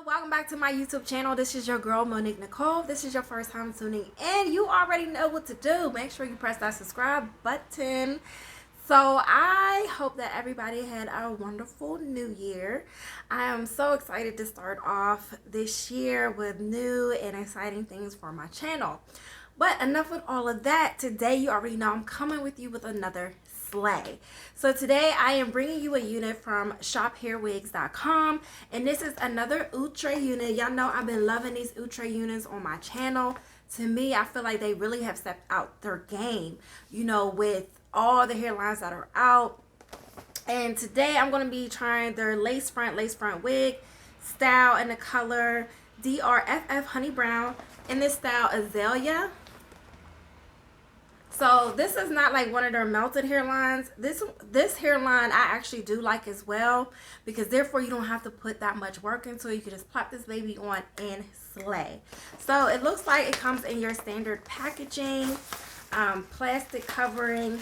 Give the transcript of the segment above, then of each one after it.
Welcome back to my YouTube channel. This is your girl Monique Nicole. If this is your first time tuning in, you already know what to do. Make sure you press that subscribe button. So I hope that everybody had a wonderful new year. I am so excited to start off this year with new and exciting things for my channel. But enough with all of that. Today, you already know I'm coming with you with another slay. So today I am bringing you a unit from shophairwigs.com, and this is another Outre unit. Y'all know I've been loving these Outre units on my channel. To me, I feel like they really have stepped out their game, you know, with all the hairlines that are out. And today I'm going to be trying their lace front wig style in the color DRFF Honey Brown in this style Azalea. So this is not like one of their melted hairlines. This hairline I actually do like as well, because therefore you don't have to put that much work into it. You can just plop this baby on and slay. So it looks like it comes in your standard packaging, plastic covering,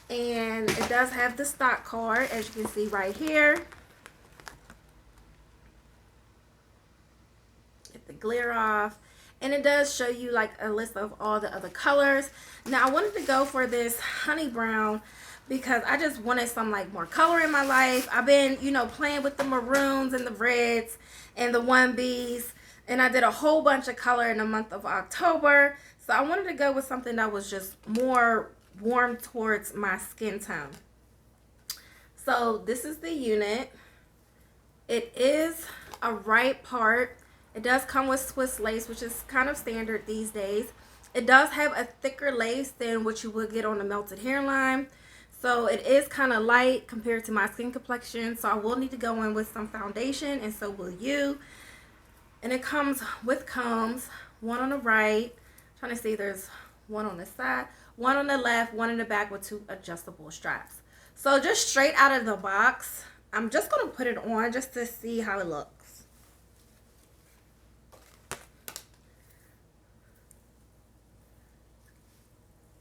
and it does have the stock card, as you can see right here. Get the glare off. And it does show you like a list of all the other colors. Now I wanted to go for this honey brown because I just wanted some like more color in my life. I've been, you know, playing with the maroons and the reds and the 1Bs. And I did a whole bunch of color in the month of October. So I wanted to go with something that was just more warm towards my skin tone. So this is the unit. It is a right part. It does come with Swiss lace, which is kind of standard these days. It does have a thicker lace than what you would get on the melted hairline. So it is kind of light compared to my skin complexion. So I will need to go in with some foundation, and so will you. And it comes with combs, one on the right. I'm trying to see, there's one on the side, one on the left, one in the back with 2 adjustable straps. So just straight out of the box, I'm just going to put it on just to see how it looks.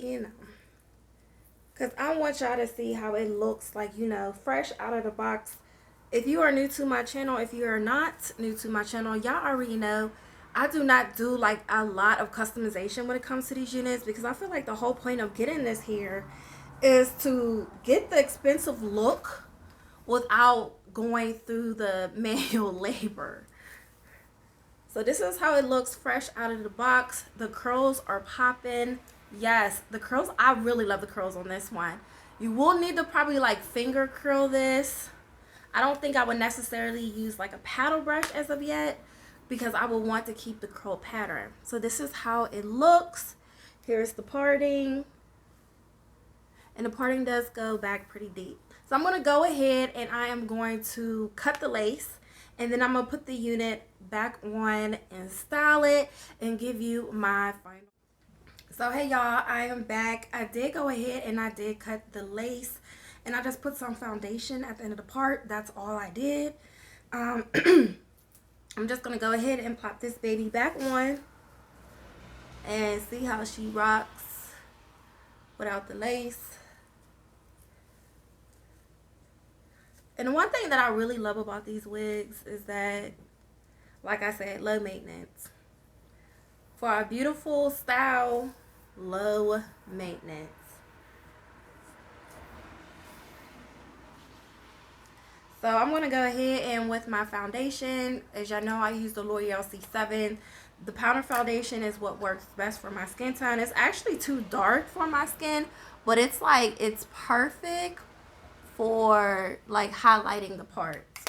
You know, because I want y'all to see how it looks like, you know, fresh out of the box. If you are new to my channel, if you are not new to my channel, y'all already know I do not do like a lot of customization when it comes to these units, because I feel like the whole point of getting this here is to get the expensive look without going through the manual labor. So this is how it looks fresh out of the box. The curls are popping. Yes, the curls, I really love the curls on this one. You will need to probably like finger curl this. I don't think I would necessarily use like a paddle brush as of yet, because I will want to keep the curl pattern. So this is how it looks. Here's the parting. And the parting does go back pretty deep. So I'm going to go ahead and I am going to cut the lace. And then I'm going to put the unit back on and style it and give you my final. So hey y'all, I am back. I did go ahead and I did cut the lace, and I just put some foundation at the end of the part. That's all I did. I'm just gonna go ahead and pop this baby back on and see how she rocks without the lace. And one thing that I really love about these wigs is that, like I said, low maintenance. For a beautiful style, low maintenance. So I'm going to go ahead and with my foundation, as y'all know, I use the L'Oreal C7. The powder foundation is what works best for my skin tone. It's actually too dark for my skin, but it's like, it's perfect for like highlighting the parts.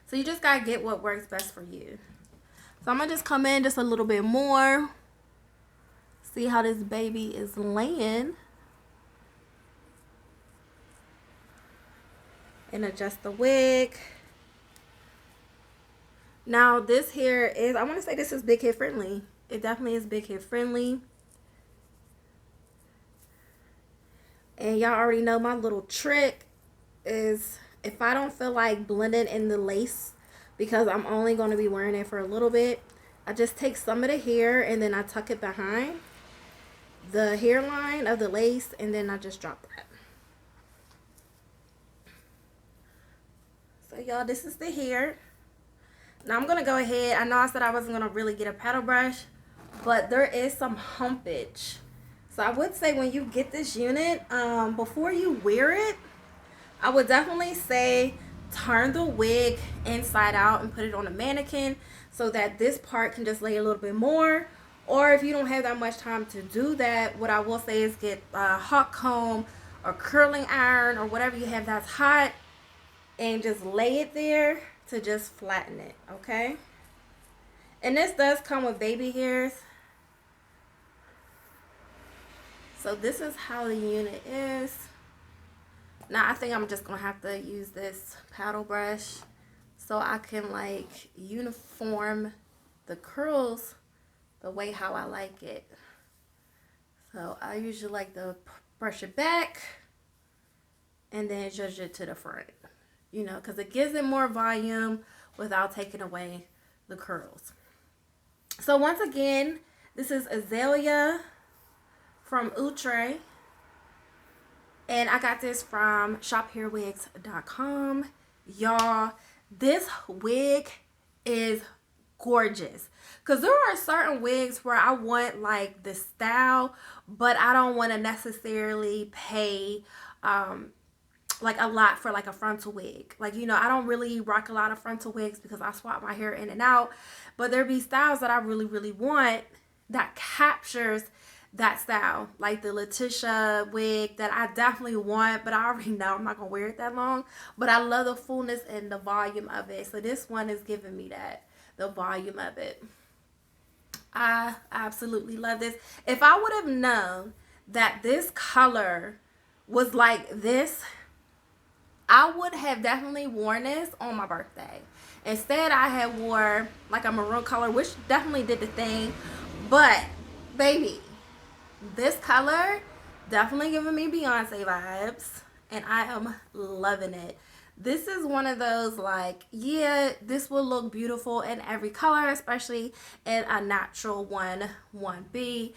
So you just got to get what works best for you. So I'm going to just come in just a little bit more. See how this baby is laying. And adjust the wig. Now this here is, I want to say this is big head friendly. It definitely is big head friendly. And y'all already know my little trick is, if I don't feel like blending in the lace, because I'm only going to be wearing it for a little bit, I just take some of the hair and then I tuck it behind the hairline of the lace, and then I just drop that. So y'all, this is the hair. Now I'm going to go ahead. I know I said I wasn't going to really get a paddle brush, but there is some humpage. So I would say when you get this unit, before you wear it, I would definitely say turn the wig inside out and put it on a mannequin so that this part can just lay a little bit more. Or if you don't have that much time to do that, what I will say is get a hot comb or curling iron or whatever you have that's hot and just lay it there to just flatten it, okay? And this does come with baby hairs. So this is how the unit is. Now I think I'm just gonna have to use this paddle brush so I can like uniform the curls the way how I like it. So I usually like to brush it back and then judge it to the front, you know, because it gives it more volume without taking away the curls. So once again, this is Azalea from Outre, and I got this from shophairwigs.com. Y'all, this wig is gorgeous, because there are certain wigs where I want like the style, but I don't want to necessarily pay like a lot for like a frontal wig. Like, you know, I don't really rock a lot of frontal wigs because I swap my hair in and out, but there be styles that I really want that captures that style, like the Letitia wig that I definitely want, but I already know I'm not gonna wear it that long, but I love the fullness and the volume of it. So this one is giving me that, the volume of it. I absolutely love this. If I would have known that this color was like this, I would have definitely worn this on my birthday. Instead, I had wore like a maroon color, which definitely did the thing. But, baby, this color definitely giving me Beyonce vibes. And I am loving it. This is one of those like, yeah, this will look beautiful in every color, especially in a natural 1B.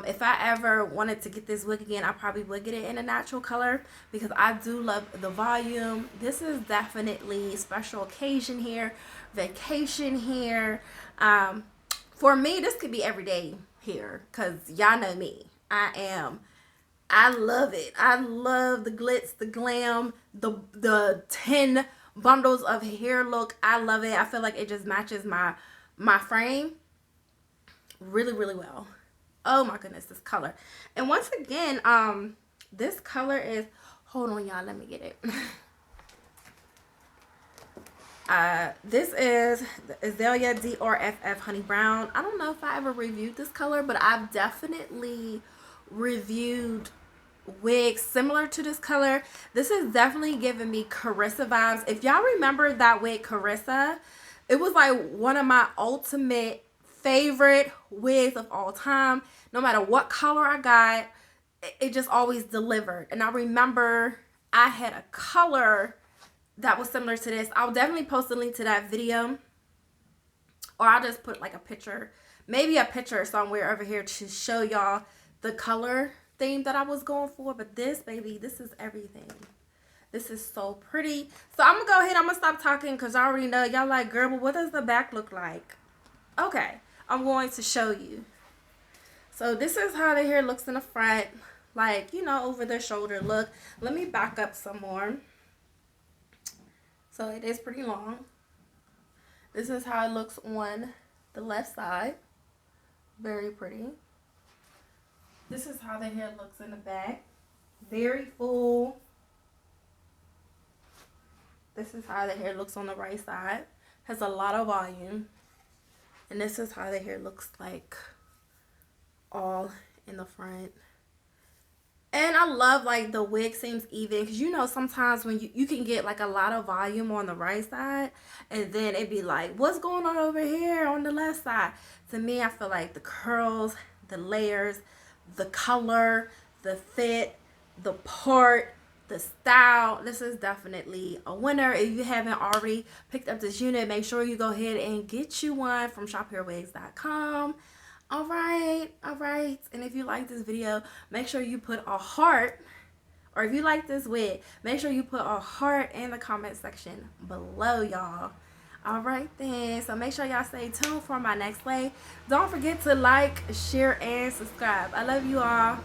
If I ever wanted to get this wig again, I probably would get it in a natural color because I do love the volume. This is definitely special occasion hair, vacation hair. For me, this could be everyday hair because y'all know me. I love it. I love the glitz, the glam, the 10 bundles of hair look. I love it. I feel like it just matches my frame really well. Oh my goodness, this color. And once again, this color is, hold on y'all, let me get it. This is the Azalea DRFF Honey Brown. I don't know if I ever reviewed this color, but I've definitely reviewed wigs similar to this color. This is definitely giving me Carissa vibes. If y'all remember that wig Carissa, it was like one of my ultimate favorite wigs of all time. No matter what color I got, it just always delivered. And I remember I had a color that was similar to this. I'll definitely post a link to that video, or I'll just put like a picture, maybe a picture somewhere over here to show y'all the color theme that I was going for. But this, baby, this is everything. This is so pretty. So I'm gonna go ahead, I'm gonna stop talking because I already know y'all like, girl, but what does the back look like? Okay, I'm going to show you. So this is how the hair looks in the front, like, you know, over the shoulder look. Let me back up some more. So it is pretty long. This is how it looks on the left side. Very pretty. This is how the hair looks in the back. Very full. This is how the hair looks on the right side. Has a lot of volume. And this is how the hair looks like all in the front. And I love like the wig seems even, because you know sometimes when you can get like a lot of volume on the right side and then it'd be like, what's going on over here on the left side? To me, I feel like the curls, the layers, the color, the fit, the part, the style, this is definitely a winner. If you haven't already picked up this unit, make sure you go ahead and get you one from shophairwigs.com. all right, and if you like this video, make sure you put a heart, or if you like this wig, make sure you put a heart in the comment section below, y'all. All right then. So make sure y'all stay tuned for my next play. Don't forget to like, share, and subscribe. I love you all.